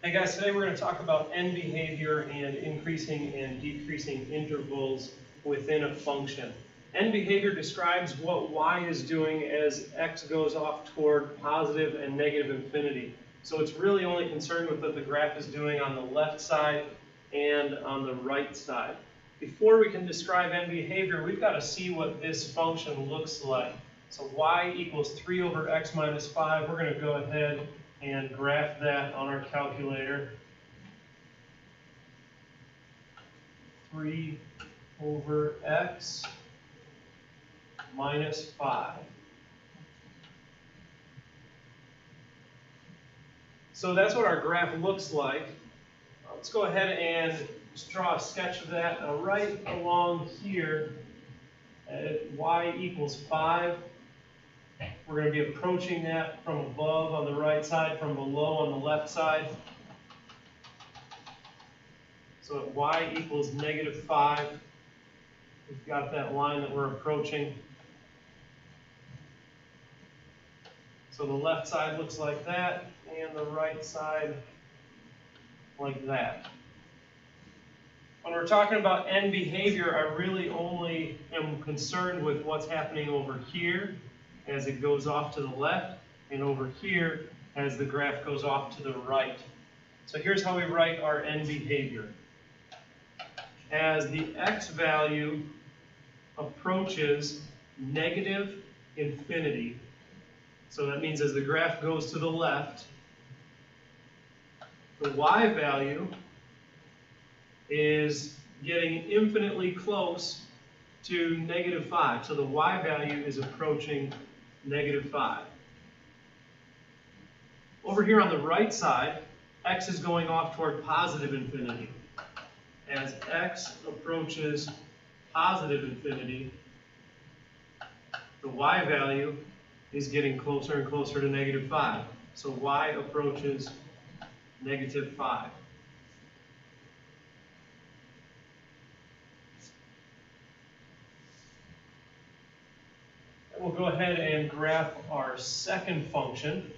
Hey guys, today we're going to talk about end behavior and increasing and decreasing intervals within a function. End behavior describes what y is doing as x goes off toward positive and negative infinity. So it's really only concerned with what the graph is doing on the left side and on the right side. Before we can describe end behavior, we've got to see what this function looks like. So y equals 3 over x minus 5. We're going to go ahead and graph that on our calculator. 3 over x minus 5. So that's what our graph looks like. Let's go ahead and just draw a sketch of that. Now right along here at y equals 5, we're going to be approaching that from above on the right side, from below on the left side. So at y equals negative 5, we've got that line that we're approaching. So the left side looks like that, and the right side like that. When we're talking about end behavior, I really only am concerned with what's happening over here as it goes off to the left, and over here as the graph goes off to the right. So here's how we write our end behavior. As the x value approaches negative infinity, so that means as the graph goes to the left, the y value is getting infinitely close to negative 5. So the y value is approaching negative 5. Over here on the right side, x is going off toward positive infinity. As x approaches positive infinity, the y value is getting closer and closer to negative 5. So y approaches negative 5. We'll go ahead and graph our second function,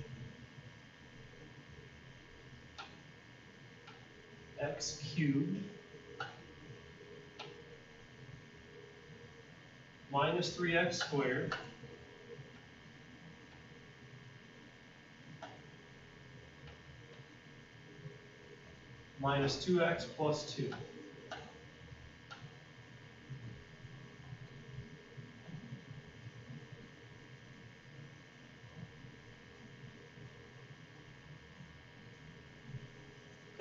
x cubed minus 3x squared minus 2x plus 2.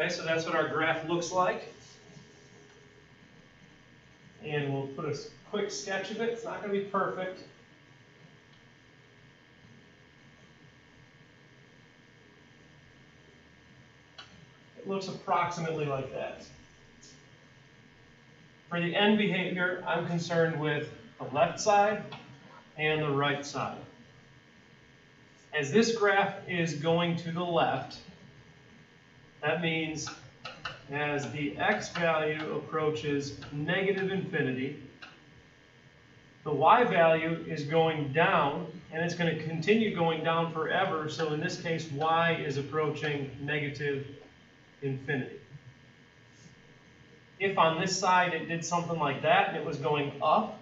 Okay, so that's what our graph looks like. And we'll put a quick sketch of it. It's not going to be perfect. It looks approximately like that. For the end behavior, I'm concerned with the left side and the right side. As this graph is going to the left, that means as the x value approaches negative infinity, the y value is going down, and it's going to continue going down forever. So in this case, y is approaching negative infinity. If on this side it did something like that and it was going up,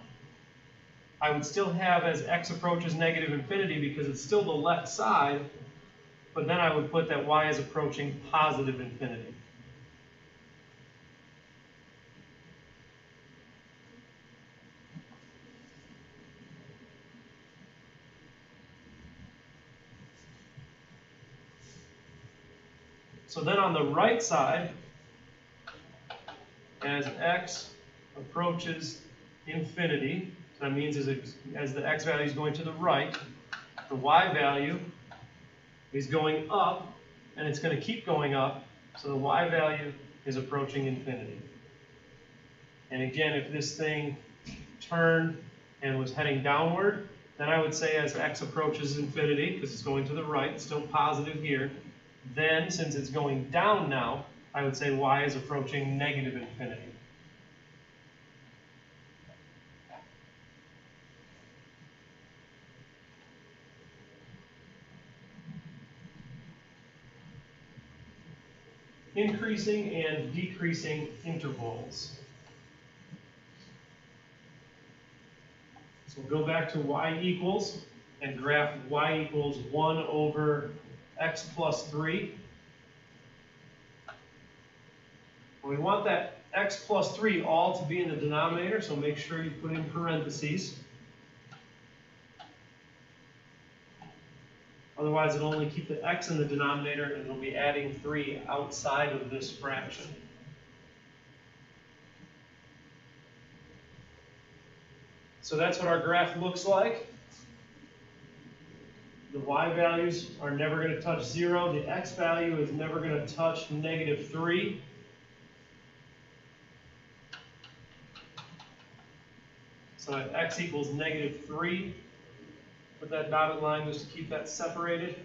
I would still have as x approaches negative infinity because it's still the left side, but then I would put that y is approaching positive infinity. So then on the right side, as x approaches infinity, so that means as the x value is going to the right, the y value is going up, and it's going to keep going up, so the y value is approaching infinity. And again, if this thing turned and was heading downward, then I would say as x approaches infinity, because it's going to the right, it's still positive here, then since it's going down now, I would say y is approaching negative infinity. increasing and decreasing intervals. So we'll go back to y equals and graph y equals 1 over x plus 3. And we want that x plus 3 all to be in the denominator, so make sure you put in parentheses. Otherwise, it'll only keep the x in the denominator, and it'll be adding 3 outside of this fraction. So that's what our graph looks like. The y values are never going to touch 0. The x value is never going to touch negative 3. So at x equals negative 3, put that dotted line just to keep that separated.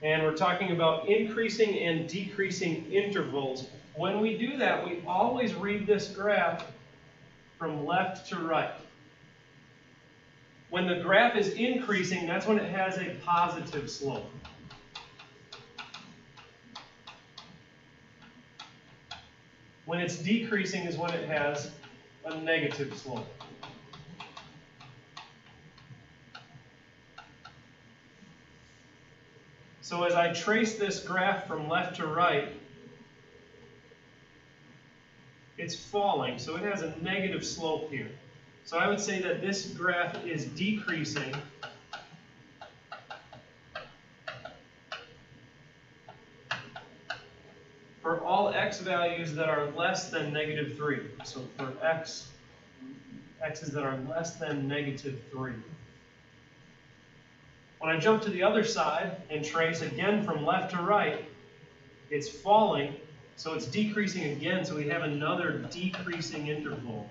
And we're talking about increasing and decreasing intervals. When we do that, we always read this graph from left to right. When the graph is increasing, that's when it has a positive slope. When it's decreasing is when it has a negative slope. So as I trace this graph from left to right, it's falling, so it has a negative slope here. So I would say that this graph is decreasing for all x values that are less than negative 3. So for x's that are less than negative 3. When I jump to the other side and trace again from left to right, it's falling, so it's decreasing again, so we have another decreasing interval.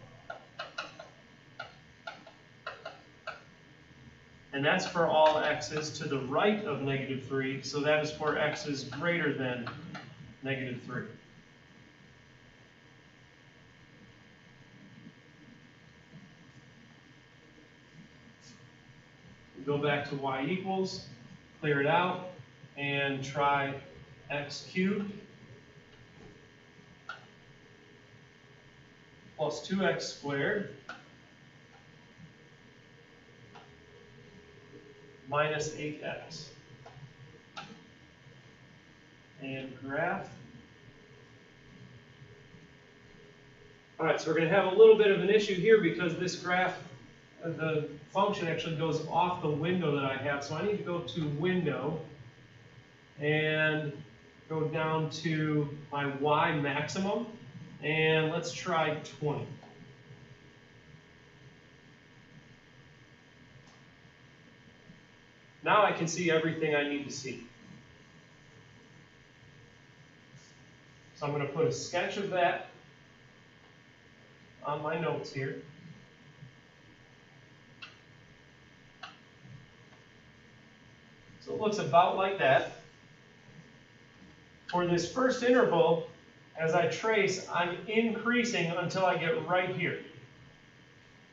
And that's for all x's to the right of negative 3, so that is for x's greater than negative 3. Go back to y equals, clear it out, and try x cubed plus 2x squared minus 8x. And graph. All right, so we're going to have a little bit of an issue here because this graph, the function actually goes off the window that I have. So I need to go to Window and go down to my y maximum. And let's try 20. Now I can see everything I need to see. So I'm going to put a sketch of that on my notes here. So it looks about like that. For this first interval, as I trace, I'm increasing until I get right here.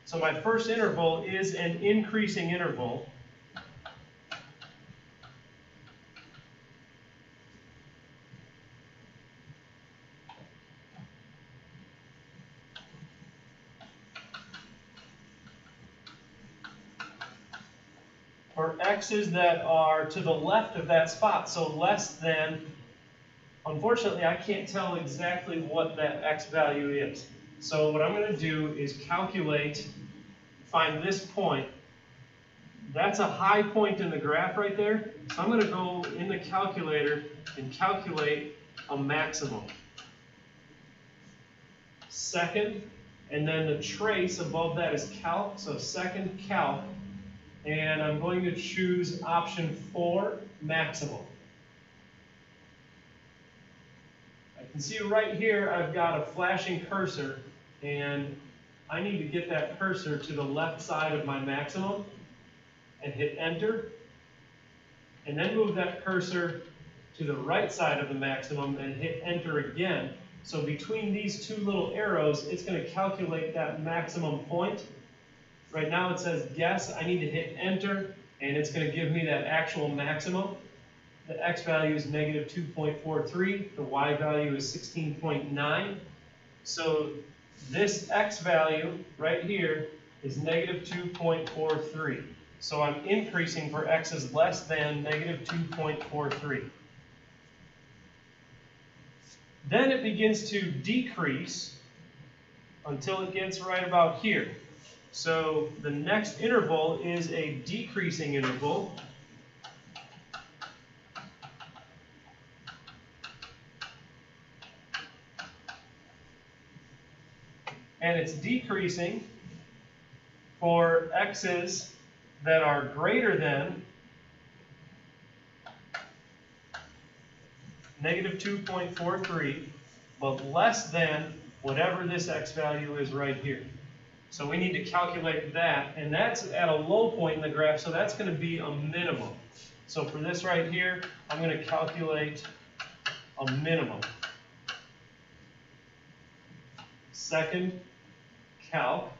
So my first interval is an increasing interval. For x's that are to the left of that spot, so less than, unfortunately I can't tell exactly what that x value is. So what I'm going to do is calculate, find this point. That's a high point in the graph right there. So I'm going to go in the calculator and calculate a maximum. Second, and then the trace above that is calc, so second calc. And I'm going to choose option 4, maximum. I can see right here I've got a flashing cursor, and I need to get that cursor to the left side of my maximum and hit enter, and then move that cursor to the right side of the maximum and hit enter again. So between these two little arrows, it's going to calculate that maximum point. Right now it says guess. I need to hit enter, and it's going to give me that actual maximum. The x value is negative 2.43. The y value is 16.9. So this x value right here is negative 2.43. So I'm increasing for x is less than negative 2.43. Then it begins to decrease until it gets right about here. So the next interval is a decreasing interval. And it's decreasing for x's that are greater than negative 2.43, but less than whatever this x value is right here. So we need to calculate that, and that's at a low point in the graph, so that's going to be a minimum. So for this right here, I'm going to calculate a minimum. Second calc,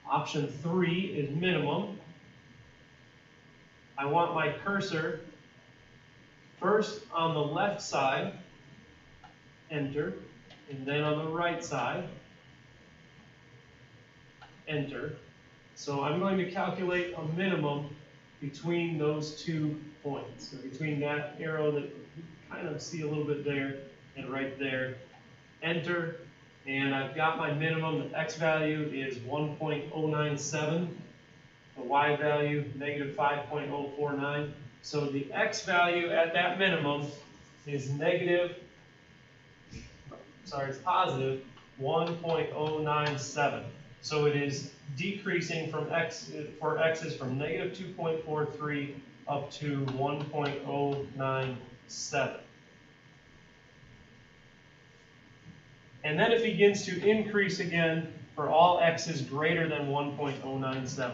option 3 is minimum. I want my cursor first on the left side, enter, and then on the right side, enter. So I'm going to calculate a minimum between those 2 points, so between that arrow that you kind of see a little bit there and right there, enter, and I've got my minimum. The x value is 1.097, the y value negative 5.049. So the x value at that minimum is positive 1.097. So it is decreasing from for x's from negative 2.43 up to 1.097. And then it begins to increase again for all x's greater than 1.097.